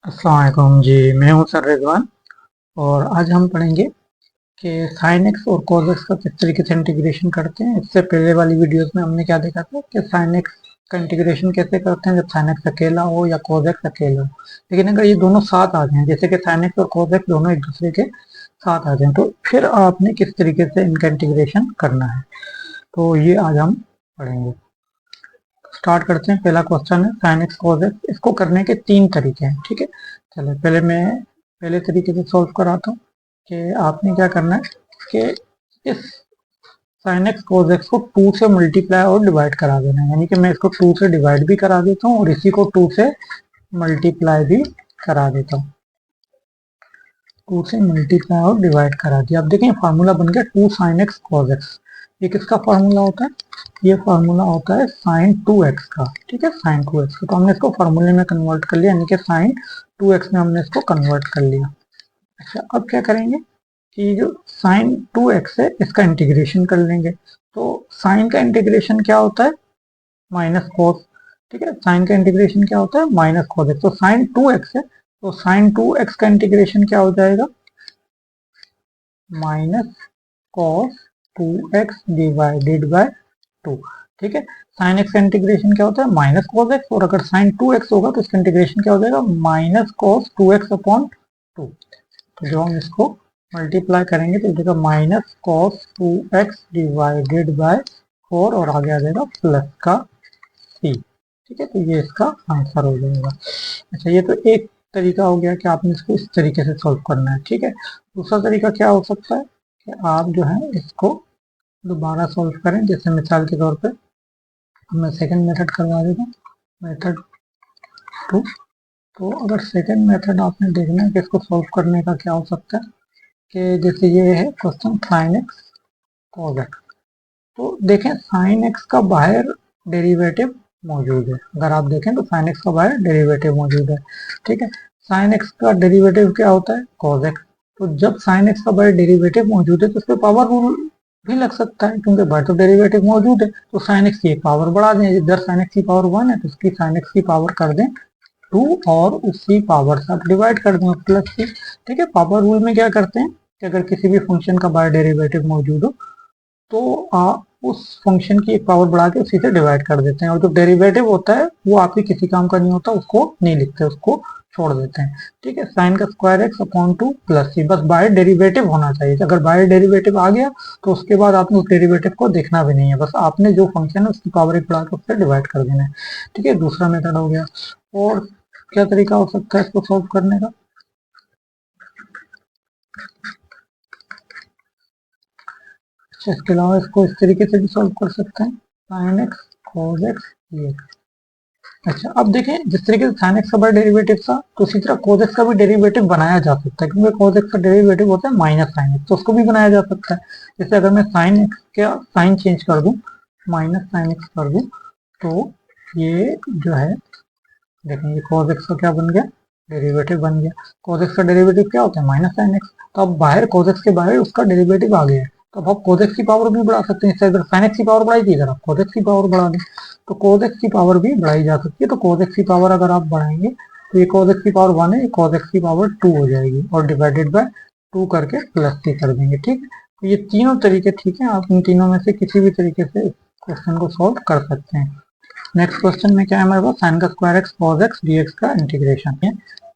अस्सलाम वालेकुम जी। मैं हूं सर रिजवान और आज हम पढ़ेंगे कि साइन एक्स और कॉस एक्स का किस तरीके से इंटीग्रेशन करते हैं। इससे पहले वाली वीडियोस में हमने क्या देखा था कि साइन एक्स का इंटीग्रेशन कैसे करते हैं जब साइन एक्स अकेला हो या कॉस एक्स अकेला हो। लेकिन अगर ये दोनों साथ आ जाएं, जैसे कि साइन एक्स और कॉस एक्स दोनों एक दूसरे के साथ आ जाएं, तो फिर आपने किस तरीके से इनका इंटीग्रेशन करना है, तो ये आज हम पढ़ेंगे। स्टार्ट करते हैं। पहला क्वेश्चन है साइन एक्स कॉस एक्स। इसको करने के तीन तरीके हैं, ठीक है। चलो पहले मैं पहले तरीके से सॉल्व कराता हूँ कि आपने क्या करना है कि इस साइन एक्स कॉस एक्स को 2 से मल्टीप्लाई और डिवाइड करा देना है। यानी कि मैं इसको 2 से डिवाइड भी करा देता हूँ और इसी को 2 से मल्टीप्लाई भी करा देता हूँ। 2 से मल्टीप्लाई और डिवाइड करा दिया। अब देखें फार्मूला बन गया 2 साइन एक्स कॉस एक्स। ये किसका फार्मूला होता है? ये फार्मूला होता है साइन 2x का, ठीक है, साइन 2x का। तो हमने इसको फार्मूले में कन्वर्ट कर लिया, यानी कि साइन 2x में हमने इसको कन्वर्ट कर लिया। अच्छा, अब क्या करेंगे कि जो साइन 2x है इसका इंटीग्रेशन कर लेंगे। तो साइन का इंटीग्रेशन क्या होता है? माइनस कॉस, ठीक है। साइन का इंटीग्रेशन क्या होता है? Minus cos x. तो साइन 2x है, तो साइन 2x का इंटीग्रेशन क्या हो जाएगा? Minus cos 2x divided by 2, ठीक है। साइन एक्स का इंटीग्रेशन क्या होता है? Minus cos x. और अगर साइन 2x होगा तो इसका इंटीग्रेशन क्या हो जाएगा? Minus cos 2x upon 2। तो जब हम इसको मल्टीप्लाई करेंगे तो देखा minus cos 2x divided by 4 और आगे आ जाएगा प्लस का c, ठीक है। तो ये इसका आंसर हो जाएगा। अच्छा, ये तो एक तरीका हो गया कि आपने इसको इस तरीके से सॉल्व करना है, ठीक है। दूसरा तरीका क्या हो सकता है कि आप जो है इसको दोबारा सॉल्व करें। जैसे मिसाल के तौर पे मैं सेकंड मेथड करवा देता हूँ, मेथड 2। तो अगर सेकंड मेथड आपने देखना है कि इसको सॉल्व करने का क्या हो सकता है कि जैसे ये है question sine x cos x. तो देखें साइन एक्स का बाहर डेरिवेटिव मौजूद है। अगर आप देखें तो साइन एक्स का बाहर डेरिवेटिव मौजूद है, ठीक है। साइन एक्स का डेरिवेटिव क्या होता है? Cos x. तो जब साइन एक्स का बाहर डेरिवेटिव मौजूद है तो उस पर पावर रूल भी लग सकता है, क्योंकि बाहर तो डेरिवेटिव मौजूद है। तो साइन एक्स की एक पावर बढ़ा दें। इधर साइन एक्स की पावर 1 है तो उसकी साइन एक्स की पावर कर दें 2 और उसी पावर से आप डिवाइड कर दें प्लस सी, ठीक है। पावर रूल में क्या करते हैं कि अगर किसी भी फंक्शन का बाहर डेरिवेटिव मौजूद हो तो आप उस फंक्शन की एक पावर बढ़ा के उसी से डिवाइड कर देते हैं। और जो डेरिवेटिव होता है वो आपके किसी काम का नहीं होता, उसको नहीं लिखते, उसको छोड़ देते हैं, ठीक है। साइन का स्क्वायर एक्स अपॉन 2 प्लस सी, बस बाहर डेरिवेटिव होना चाहिए। अगर बाहर डेरिवेटिव आ गया तो उसके बाद आपने उस डेरिवेटिव को देखना भी नहीं है, बस आपने जो फंक्शन है उसकी पावर एक बढ़ा के उससे डिवाइड कर देना है, ठीक है। दूसरा मेथड हो गया। और क्या तरीका हो सकता है इसको सॉल्व करने का? अच्छा, इसके अलावा इसको इस तरीके से भी सॉल्व कर सकते हैं, sine x cos x dx। अच्छा, अब देखें जिस तरीके से sin x का बड़ा डेरिवेटिव था तो उसी तरह cos x का भी डेरिवेटिव बनाया जा सकता है, क्योंकि cos x का डेरिवेटिव होता है माइनस साइन एक्स, तो उसको भी बनाया जा सकता है। जैसे अगर मैं sin x का साइन चेंज कर दूं, माइनस साइन एक्स कर दूं, तो ये जो है देखें ये cos x का क्या बन गया? डेरिवेटिव बन गया। cos x का डेरिवेटिव क्या होता है? Minus sine x. तो अब बाहर cos x के बाहर उसका डेरिवेटिव आ गया है, तो अब आप cos x की पावर भी बढ़ा सकते हैं। इससे अगर sin x की पावर बढ़ाई थी, इधर आप cos x की पावर बढ़ा दें तो cos x की पावर भी बढ़ाई जा सकती है। तो cos x की पावर अगर आप बढ़ाएंगे तो ये cos x की पावर 1 है, ये cos x की पावर 2 हो जाएगी और डिवाइडेड बाय 2 करके प्लस सी कर देंगे, ठीक है। तो ये तीनों तरीके ठीक है, आप इन तीनों में से किसी भी तरीके से क्वेश्चन को सॉल्व कर सकते हैं। नेक्स्ट क्वेश्चन में क्या है हमारे पास? साइन का square x cos x dx का इंटीग्रेशन है।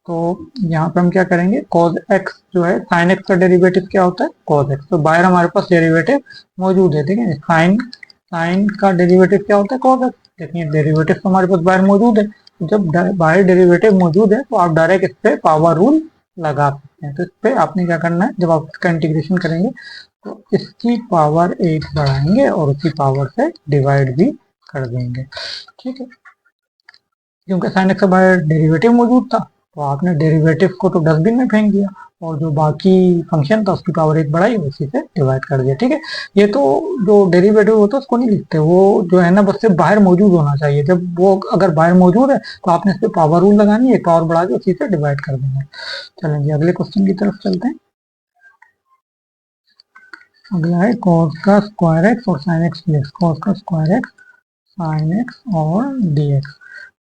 तो यहाँ पे हम क्या करेंगे, cos x जो है साइन x का डेरिवेटिव क्या होता है? cos x। तो बाहर हमारे पास डेरिवेटिव मौजूद है, ठीक है। साइन साइन का डेरिवेटिव क्या होता है? cos x। देखिए डेरिवेटिव तो हमारे पास बाहर मौजूद है, तो जब बाहर डेरिवेटिव मौजूद है तो आप डायरेक्ट इस पे पावर रूल लगा सकते हैं। तो इस पे आपने क्या करना है, जब आप इसका इंटीग्रेशन करेंगे तो इसकी पावर 1 बढ़ाएंगे और उसी पावर से डिवाइड भी कर देंगे, ठीक है। क्योंकि साइन एक्स का बाहर डेरिवेटिव मौजूद था तो आपने डेरिवेटिव को तो डस्टबिन में फेंक दिया और जो बाकी फंक्शन था उसकी पावर एक बढ़ाई उसी से डिवाइड कर दिया, ठीक है। ये तो जो डेरिवेटिव होता है उसको नहीं लिखते, वो जो है ना बस सिर्फ बाहर मौजूद होना चाहिए। जब वो अगर बाहर मौजूद है तो आपने इस पर पावर रूल लगानी है, पावर बढ़ा के उसी से डिवाइड कर देना है। चलेंगे अगले क्वेश्चन की तरफ चलते हैं। अगला है cos का स्क्वायर एक्स और sine x D x. cos का स्क्वायर एक्स, साइन एक्स और डी एक्स।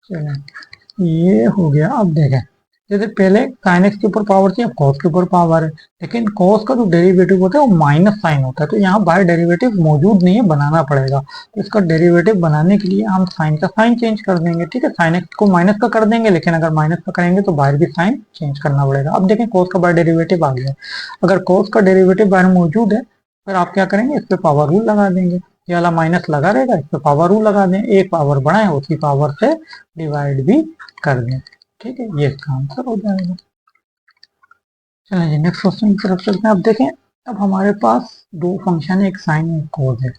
चलें ये हो गया। अब देखें जैसे पहले साइन एक्स के ऊपर पावर थी, अब कॉस के ऊपर पावर है, लेकिन कॉस का जो डेरिवेटिव होता है वो माइनस साइन होता है, तो यहाँ बाहर डेरिवेटिव मौजूद नहीं है, बनाना पड़ेगा। तो इसका डेरिवेटिव बनाने के लिए हम साइन का साइन चेंज कर देंगे, ठीक है, साइन एक्स को माइनस का कर देंगे, लेकिन अगर माइनस का करेंगे तो बाहर भी साइन चेंज करना पड़ेगा। अब देखें कॉस का बाहर डेरिवेटिव आ गया है, अगर कॉस का डेरिवेटिव बाहर मौजूद है फिर आप क्या करेंगे, इस पे पावर रूल लगा देंगे, ये वाला माइनस लगा रहेगा, इस पे पावर रूल लगा दें, एक पावर बढ़ाएं उसी पावर से डिवाइड भी कर दें, ठीक है, ये इसका आंसर हो जाएगा। चलिए जी नेक्स्ट क्वेश्चन की तरफ चलते हैं। अब देखें, अब हमारे पास दो फंक्शन है, एक साइन एक कोस है,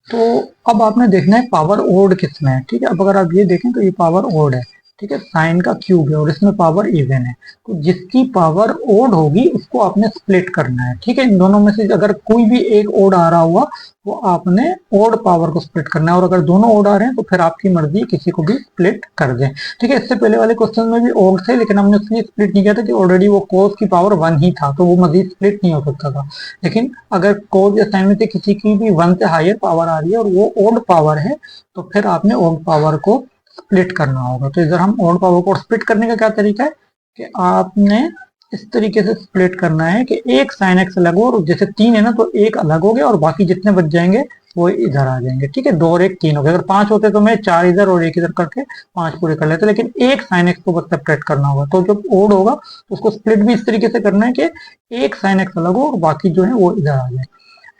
तो अब आपने देखना है पावर ओड किसमें है, ठीक है। अब अगर आप ये देखें तो ये पावर ओड है, ठीक है, साइन का क्यूब है और इसमें पावर इवन है, तो जिसकी पावर ओड होगी उसको आपने स्प्लिट करना है, ठीक है। इन दोनों में से अगर कोई भी एक ओड आ रहा हुआ वो आपने ओड पावर को स्प्लिट करना है, और अगर दोनों ओड आ रहे हैं तो फिर आपकी मर्जी किसी को भी स्प्लिट कर दें, ठीक है। इससे पहले वाले क्वेश्चन में भी ओड थे, लेकिन हमने उसलिए स्प्लिट नहीं किया था कि ऑलरेडी वो कोस की पावर 1 ही था, तो वो मजीद स्प्लिट नहीं हो सकता था। लेकिन अगर कोस या साइन में से किसी की भी 1 से हायर पावर आ रही है और वो ओड पावर है, तो फिर आपने ओड पावर को स्प्लिट करना होगा। तो इधर हम ओड पावर को स्प्लिट करने का क्या तरीका है कि आपने इस तरीके से स्प्लिट करना है कि एक साइन एक्स अलग हो, और जैसे 3 है ना तो एक अलग हो गया और बाकी जितने बच जाएंगे वो इधर आ जाएंगे, ठीक है। 2 और 1 3 हो गया, अगर 5 होते तो मैं 4 इधर और 1 इधर करके 5 पूरे कर लेते, लेकिन एक साइन एक्स को बस सेपरेट करना होगा। तो जब ओड होगा तो उसको स्प्लिट भी इस तरीके से करना है कि एक साइन एक्स अलग हो और बाकी जो है वो इधर आ जाए।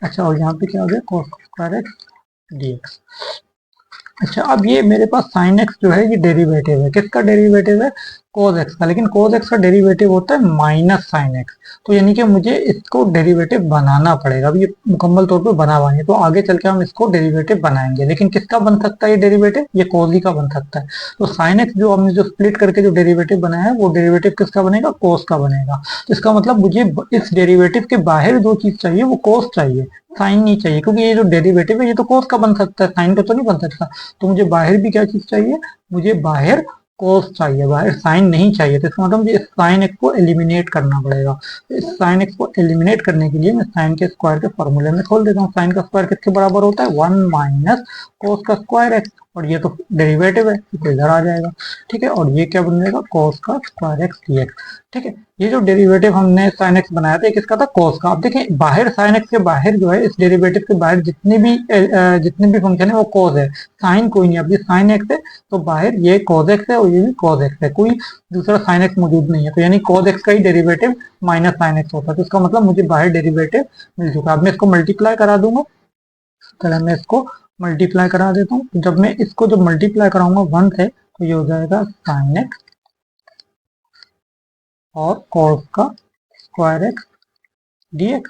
अच्छा, और यहाँ पे क्या हो गया, cos स्क्वायर एक्स dx। अच्छा, अब ये मेरे पास साइन एक्स जो है ये डेरिवेटिव है, किसका डेरिवेटिव है, कोस एक्स का, लेकिन कोस एक्स का डेरिवेटिव होता है माइनस साइन एक्स, तो यानी कि मुझे इसको डेरिवेटिव बनाना पड़ेगा। अब ये मुकम्मल तौर पे बना हुआ नहीं है, तो आगे चल के हम इसको डेरिवेटिव बनाएंगे, लेकिन किसका बन सकता है ये डेरिवेटिव, ये कोस ही का बन सकता है। तो साइन एक्स जो हमने जो स्प्लिट करके जो डेरिवेटिव बनाया है वो डेरिवेटिव किसका बनेगा, कोस का बनेगा। तो इसका मतलब मुझे इस डेरिवेटिव के बाहर दो चीज चाहिए, वो कोस चाहिए, साइन नहीं चाहिए, क्योंकि ये जो डेरिवेटिव है ये तो कोस का बन सकता है, साइन का तो नहीं बन सकता। तो मुझे बाहर भी क्या चीज चाहिए, मुझे बाहर कोस चाहिए, बाहर साइन नहीं चाहिए। तो इसका मतलब मुझे इस साइन एक्स को एलिमिनेट करना पड़ेगा। तो इस साइन एक्स को एलिमिनेट करने के लिए मैं साइन के स्क्वायर के फॉर्मूले में खोल देता हूँ। साइन का स्क्वायर किसके बराबर होता है, 1 माइनस कोस का स्क्वायर एक्स, और ये तो डेरिवेटिव है तो इधर आ जाएगा, ठीक है। और ये क्या बन जाएगा, कोस का स्क्वायर एक्स डीएक्स, ठीक है। ये जो डेरिवेटिव हमने साइन एक्स बनाया था किसका था, कोस का। अब देखें बाहर साइन एक्स के बाहर जो है, इस डेरिवेटिव के बाहर जितने भी फंक्शन है वो कोस है, साइन कोई नहीं। अब ये साइन एक्स है तो बाहर ये cos x है और ये भी cos x है, कोई दूसरा sin x मौजूद नहीं है, तो यानी cos x का ही डेरिवेटिव माइनस sin x होता है। तो इसका मतलब मुझे बाहर डेरिवेटिव मिल चुका है। अब मैं इसको मल्टीप्लाई करा दूंगा, पहले मैं इसको मल्टीप्लाई करा देता हूँ। जब मैं इसको जब मल्टीप्लाई कराऊंगा 1 से तो ये हो जाएगा sin x और cos का स्क्वायर x dx,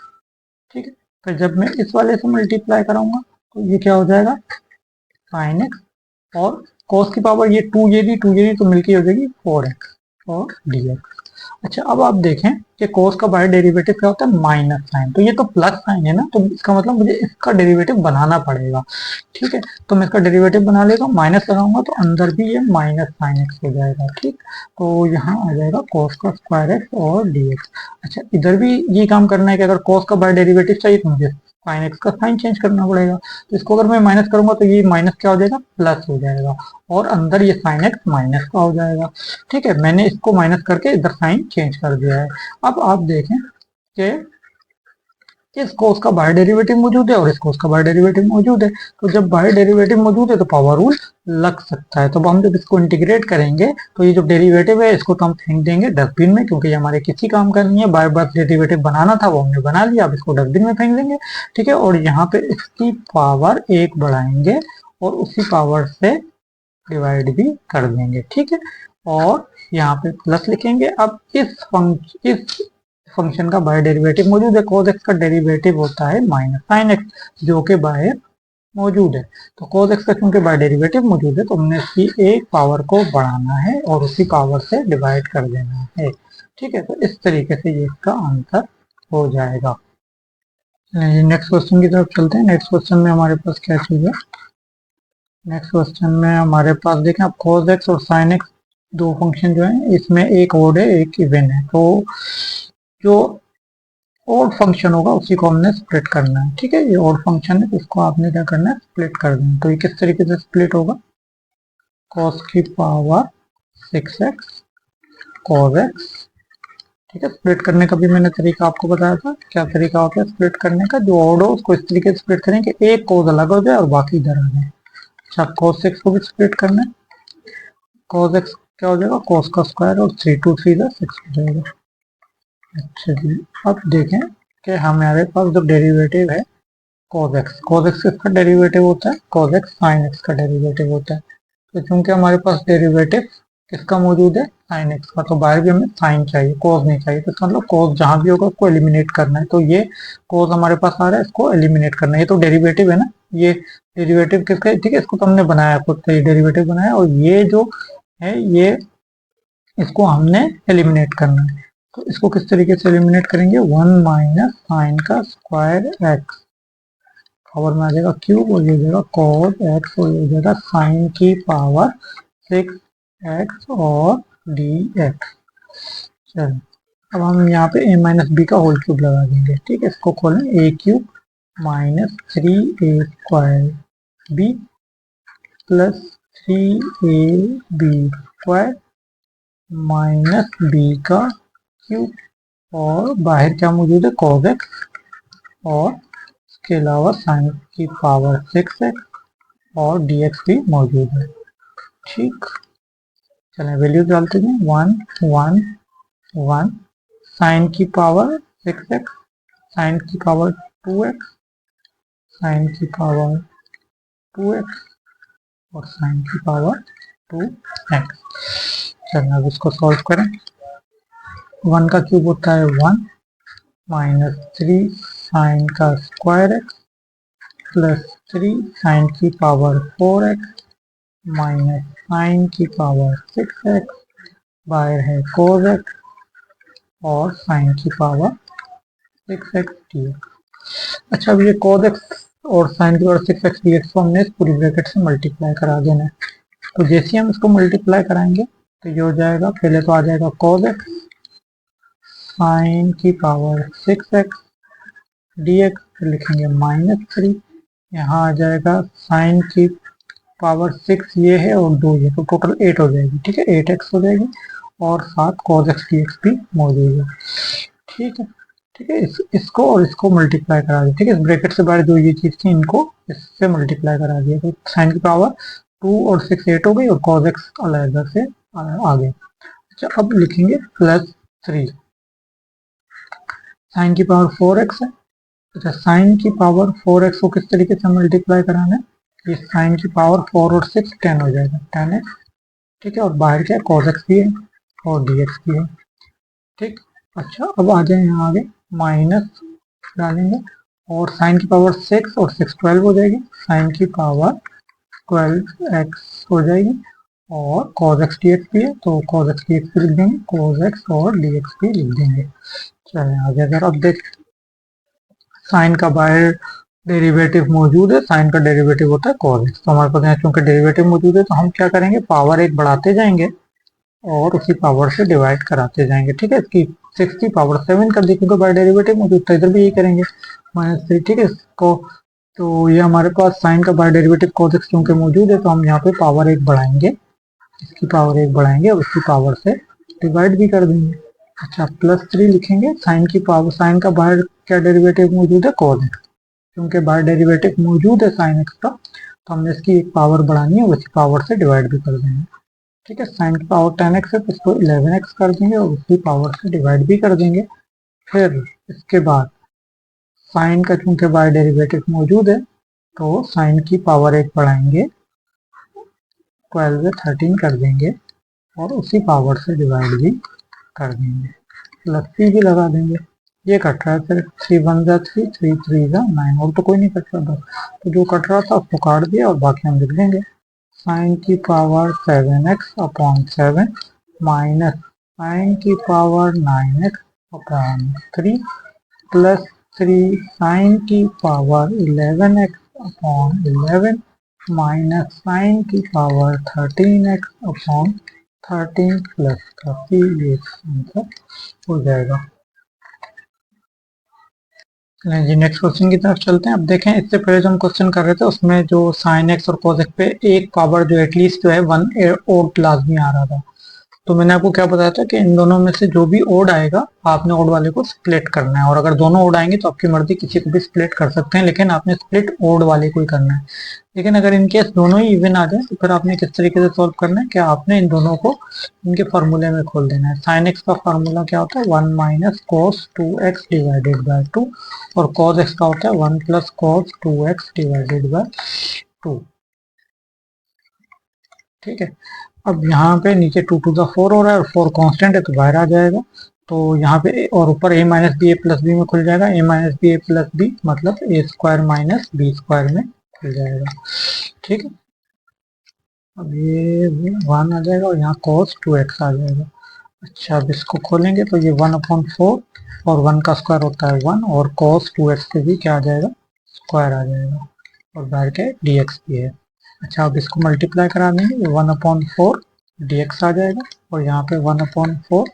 ठीक है। फिर जब मैं इस वाले से मल्टीप्लाई कराऊंगा तो ये क्या हो जाएगा, sin x और cos की पावर ये 2 ये दी तो मिलकर हो जाएगी 4x और dx। अच्छा, अब आप देखें कि cos का बाहर डेरिवेटिव क्या होता है, माइनस साइन, तो ये तो प्लस साइन है ना, तो इसका मतलब मुझे इसका डेरिवेटिव बनाना पड़ेगा, ठीक है। तो मैं इसका डेरिवेटिव बना लेगा, माइनस लगाऊंगा तो अंदर भी ये माइनस साइन एक्स हो जाएगा, ठीक। तो यहाँ आ जाएगा cos का स्क्वायर एक्स और dx। अच्छा, इधर भी ये काम करना है कि अगर cos का बाहर डेरिवेटिव चाहिए तो मुझे साइन एक्स का साइन चेंज करना पड़ेगा। तो इसको अगर मैं माइनस करूंगा तो ये माइनस क्या हो जाएगा, प्लस हो जाएगा, और अंदर ये साइन एक्स माइनस का हो जाएगा, ठीक है। मैंने इसको माइनस करके इधर साइन चेंज कर दिया है। अब आप देखें कि इस कोस का बाहर डेरिवेटिव मौजूद है और इस कोस का बाहर डेरिवेटिव मौजूद है, तो जब बाहर डेरिवेटिव मौजूद है तो पावर रूल लग सकता है। तो अब हम जब इसको इंटीग्रेट करेंगे तो ये जो डेरिवेटिव है इसको तो हम फेंक देंगे डस्टबिन में, क्योंकि ये हमारे किसी काम का नहीं है, बार बार डेरिवेटिव बनाना था वो हमने बना लिया, अब इसको डस्टबिन में फेंक देंगे, ठीक है। और यहाँ पे इसकी पावर 1 बढ़ाएंगे और उसी पावर से डिवाइड भी कर देंगे, ठीक है। और यहाँ पे प्लस लिखेंगे। अब इस फंक्शन का बाहर डेरिवेटिव मौजूद है, cos x का डेरिवेटिव होता है माइनस साइन एक्स जो के बाहर मौजूद है। तो cos x का चूंकि बाहर डेरिवेटिव मौजूद है तो हमने इसकी एक पावर को बढ़ाना है और उसी पावर से डिवाइड कर देना है, ठीक है। तो इस तरीके से ये इसका आंसर हो जाएगा। नेक्स्ट क्वेश्चन की तरफ चलते हैं। नेक्स्ट क्वेश्चन में हमारे पास क्या चीज है, नेक्स्ट क्वेश्चन में हमारे पास देखें आप cos x और sin x दो फंक्शन जो है इसमें एक ओड है एक इवन है, तो जो ओड फंक्शन होगा उसी को हमने स्प्लिट करना है, ठीक है। ये ओड फंक्शन है तो इसको आपने क्या करना है, स्प्लिट कर देना। तो ये किस तरीके से स्प्लिट होगा, cos की पावर 6x cos x। ठीक है, स्प्लिट करने का भी मैंने तरीका आपको बताया था। क्या तरीका होता है स्प्लिट करने का? जो ऑड हो उसको इस तरीके से स्प्लिट करें कि एक cos अलग हो जाए और बाकी इधर आ जाए। अच्छा, cos x को भी स्प्लिट करना है। cos x क्या हो जाएगा? cos का स्क्वायर और 3 2 3 का 6 हो जाएगा। अच्छा जी, अब देखें कि हमारे पास जो डेरिवेटिव है cos x किसका डेरिवेटिव होता है? cos x sin x का डेरिवेटिव होता है। तो चूंकि हमारे पास डेरिवेटिव किसका मौजूद है? sin x का, तो बाहर भी हमें sin चाहिए, cos नहीं चाहिए। तो इसका मतलब cos जहां भी होगा उसको एलिमिनेट करना है। तो ये cos हमारे पास आ रहा है, इसको एलिमिनेट करना है। ये तो डेरिवेटिव है ना, ये डेरिवेटिव किसका है? ठीक है, इसको तो हमने बनाया खुद से, ये डेरिवेटिव बनाया, और ये जो है ये इसको हमने एलिमिनेट करना है। तो इसको किस तरीके से एलिमिनेट करेंगे? 1 माइनस साइन का स्क्वायर एक्स, पावर में आ जाएगा क्यूब, और ये हो जाएगा cos x, और ये हो जाएगा साइन की पावर 6x और dx। चलो, अब हम यहाँ पे a माइनस बी का होल क्यूब लगा देंगे। ठीक है, इसको खोलें, a cube minus 3a square b plus 3ab square minus b का क्यूब, और बाहर क्या मौजूद है? cos x, और इसके अलावा साइन की पावर 6x और dx भी मौजूद है। ठीक, चलें वैल्यू डालते हैं। 1 1 1 साइन की पावर 6x, साइन की पावर 2x, साइन की पावर 2x और साइन की पावर 2x। चलें अब इसको सॉल्व करें। 1 का क्यूब होता है 1 माइनस 3 साइन का स्क्वायर एक्स प्लस 3 साइन की पावर 4x माइनस साइन की पावर 6x, बाहर है cos x और साइन की पावर 6x dx। अच्छा, अब ये cos x और साइन की पावर 6x dx को हमने इस पूरी ब्रैकेट से मल्टीप्लाई करा देना है। तो जैसे हम इसको मल्टीप्लाई कराएंगे तो ये हो जाएगा, पहले तो आ जाएगा cos x साइन की पावर 6x dx, फिर लिखेंगे माइनस 3, यहाँ आ जाएगा साइन की पावर 6 ये है और 2 ये, तो टोटल 8 हो जाएगी। ठीक है, 8x हो जाएगी, और साथ cos x dx भी मौजूद है। ठीक है, ठीक है, इसको और इसको मल्टीप्लाई करा दिया। ठीक है, इस ब्रैकेट से बाहर जो ये चीज थी इनको इससे मल्टीप्लाई करा दिया, तो साइन की पावर 2 और 6 8 हो गई, और cos x अलग से आ गया। अच्छा, अब लिखेंगे प्लस 3, साइन की पावर 4x है। अच्छा, साइन की पावर 4x को किस तरीके से मल्टीप्लाई कराना है? ये साइन की पावर 4 और 6 10 हो जाएगा, 10x। ठीक है, और बाहर क्या है? cos x भी है और dx भी है। ठीक, अच्छा, अब आ जाए यहाँ आगे, माइनस डालेंगे, और साइन की पावर 6 और 6 12 हो जाएगी, साइन की पावर 12x हो जाएगी, और cos x dx भी है, तो cos x dx भी लिख देंगे, cos x और dx भी लिख देंगे। चलिए आगे, अगर अब देख साइन का बाहर डेरिवेटिव मौजूद है, साइन का डेरिवेटिव होता है cos x, तो हमारे पास यहाँ चूंकि डेरिवेटिव मौजूद है तो हम क्या करेंगे? पावर एक बढ़ाते जाएंगे और उसी पावर से डिवाइड कराते जाएंगे। ठीक है, इसकी 6 की पावर 7 कर दी, क्योंकि बाय डेरिवेटिव मौजूद था, इधर भी यही करेंगे, -3। ठीक है, इसको तो ये हमारे पास साइन का बाय डेरिवेटिव cos x क्योंकि मौजूद है, तो हम यहाँ पे पावर एक बढ़ाएंगे, इसकी पावर एक बढ़ाएंगे और उसकी पावर से डिवाइड भी कर देंगे। अच्छा, प्लस 3 लिखेंगे, साइन की पावर, साइन का बाहर क्या डेरिवेटिव मौजूद है? cos x, क्योंकि बाहर डेरिवेटिव मौजूद है साइन एक्स का, तो हमने इसकी एक पावर बढ़ानी है, उसी पावर से डिवाइड भी कर देंगे। ठीक है, साइन की पावर 10x है तो इसको 11x कर देंगे और उसी पावर से डिवाइड भी कर देंगे। फिर इसके बाद साइन का चूंकि बाय डेरिवेटिव मौजूद है तो साइन की पावर एक बढ़ाएंगे, 12 13 कर देंगे और उसी पावर से डिवाइड भी कर देंगे, प्लस सी भी लगा देंगे। ये कट रहा है, फिर 3 1 जा 3 3 3 जा 9, और तो कोई नहीं कट रहा, बस तो जो कट रहा था उसको काट दिया, और बाकी हम लिख देंगे साइन की power 7x upon 7 minus sine की power 9x upon 3 plus 3 sine की power 11x upon 11 minus sine की पावर 13x अपॉन 13 प्लस का ये आंसर हो जाएगा। चलें जी, नेक्स्ट क्वेश्चन की तरफ चलते हैं। अब देखें, इससे पहले जो हम क्वेश्चन कर रहे थे उसमें जो साइन एक्स और कॉस एक्स पे एक पावर जो एटलीस्ट जो है 1 और लाजमी आ रहा था, तो मैंने आपको क्या बताया था कि इन दोनों में से जो भी ओड आएगा आपने ओड वाले को स्प्लिट करना है, और अगर दोनों ओड आएंगे तो आपकी मर्जी किसी को भी स्प्लिट कर सकते हैं, लेकिन आपने स्प्लिट ओड वाले को ही करना है। लेकिन अगर इनकेस दोनों ही इवन आ जाए तो फिर आपने किस तरीके से सॉल्व करना है कि आपने इन दोनों को इनके फॉर्मूले में खोल देना है। साइन एक्स का फॉर्मूला क्या होता है, 1 minus cos 2x divided by 2, और कॉस एक्स का होता है 1 plus cos 2x divided by 2। ठीक है, अब यहाँ पे नीचे 2 टू द 4 हो रहा है और 4 कांस्टेंट है तो बाहर आ जाएगा। तो यहाँ पे और ऊपर a minus B A plus B में खुल जाएगा, a minus B A plus B मतलब A square minus B square में खुल जाएगा। ठीक है, अब ये 1 आ जाएगा और यहाँ cos 2x आ जाएगा। अच्छा, अब इसको खोलेंगे तो ये 1/4 और 1 का स्क्वायर होता है 1, और cos 2x पे भी क्या आ जाएगा, स्क्वायर आ जाएगा, और बाहर के dx भी है। अच्छा, अब इसको मल्टीप्लाई करा देंगे, 1/4 dx आ जाएगा, और यहाँ पे 1/4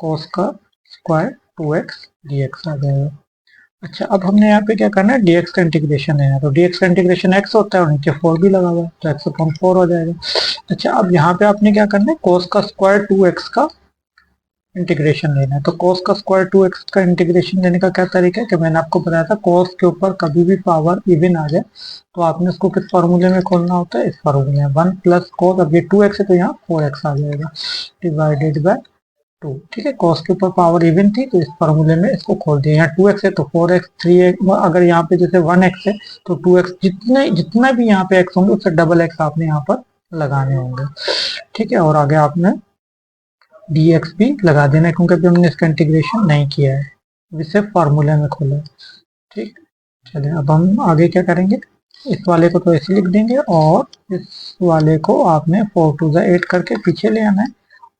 cos का स्क्वायर 2x dx आ जाएगा। अच्छा, अब हमने यहाँ पे क्या करना है, dx का इंटीग्रेशन है, तो dx का इंटीग्रेशन x होता है और नीचे 4 भी लगा हुआ है तो x/4 हो जाएगा। अच्छा, अब यहाँ पे आपने क्या करना है, cos का स्क्वायर 2x का इंटीग्रेशन लेना है। तो cos का स्क्वायर 2x का इंटीग्रेशन लेने का क्या तरीका है कि मैंने आपको बताया था, cos के ऊपर कभी भी पावर इवन आ जाए तो आपने उसको किस फॉर्मूले में खोलना होता है, इस फॉर्मूले में 1 प्लस cos, अब ये 2x है तो यहाँ 4x आ जाएगा डिवाइडेड बाय 2। ठीक है, cos के ऊपर पावर इवन थी तो इस फॉर्मूले में इसको खोल दिया। यहाँ 2x है तो 4x, 3x, अगर यहाँ पे जैसे 1x है तो 2x, जितना भी यहाँ पे x होंगे उससे डबल x आपने यहाँ पर लगाने होंगे। ठीक है, और आगे आपने dx भी लगा देना है क्योंकि अभी हमने इसका इंटीग्रेशन नहीं किया है, अभी सिर्फ फार्मूले में खोला है। ठीक, चलिए अब हम आगे क्या करेंगे, इस वाले को तो ऐसे लिख देंगे और इस वाले को आपने 4 टू द 8 करके पीछे ले आना है,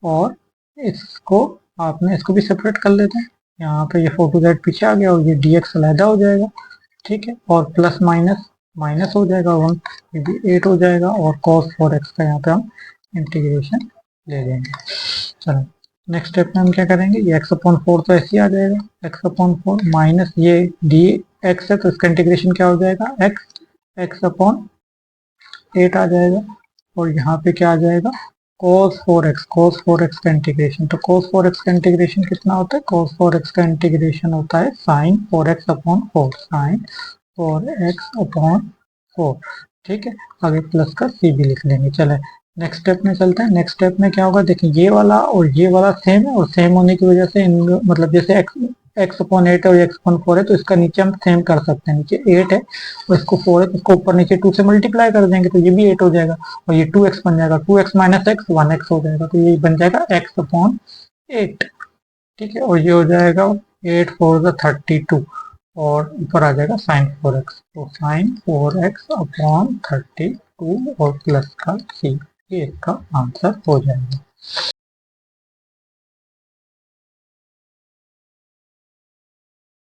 और इसको आपने इसको भी सेपरेट कर लेते हैं। यहाँ पे ये 4 टू द 8 पीछे आ गया और ये dx अलहदा हो जाएगा। ठीक है, और प्लस माइनस माइनस हो जाएगा 1, ये भी 8 हो जाएगा, और cos 4x का यहाँ पे हम इंटीग्रेशन ले लेंगे। चलो नेक्स्ट स्टेप में हम क्या करेंगे, ये x/4 तो ऐसे ही आ जाएगा, x/4 माइनस ये dx है तो इसका इंटीग्रेशन क्या हो जाएगा, x/8 आ जाएगा, और यहाँ पे क्या आ जाएगा, cos 4x का इंटीग्रेशन। तो cos 4x का इंटीग्रेशन कितना होता है, cos 4x का इंटीग्रेशन होता है sin 4x/4, sin 4x/4। ठीक है, आगे प्लस का c भी लिख लेंगे। चले नेक्स्ट स्टेप में चलते हैं। नेक्स्ट स्टेप में क्या होगा, देखिए ये वाला और ये वाला सेम है, और सेम होने की वजह से मतलब जैसे x/8 है और x/4 है तो इसका नीचे हम सेम कर सकते हैं, नीचे 8 है और इसको 4 है तो इसको ऊपर नीचे 2 से मल्टीप्लाई कर देंगे तो ये भी 8 हो जाएगा, और ये 2x बन जाएगा, 2x माइनस x 1x हो जाएगा, तो ये बन जाएगा x/8। ठीक है, और ये हो जाएगा 8 4 32, और ऊपर आ जाएगा sin 4x, तो sin 4x/32 और प्लस का c, ये इसका आंसर हो जाएगा।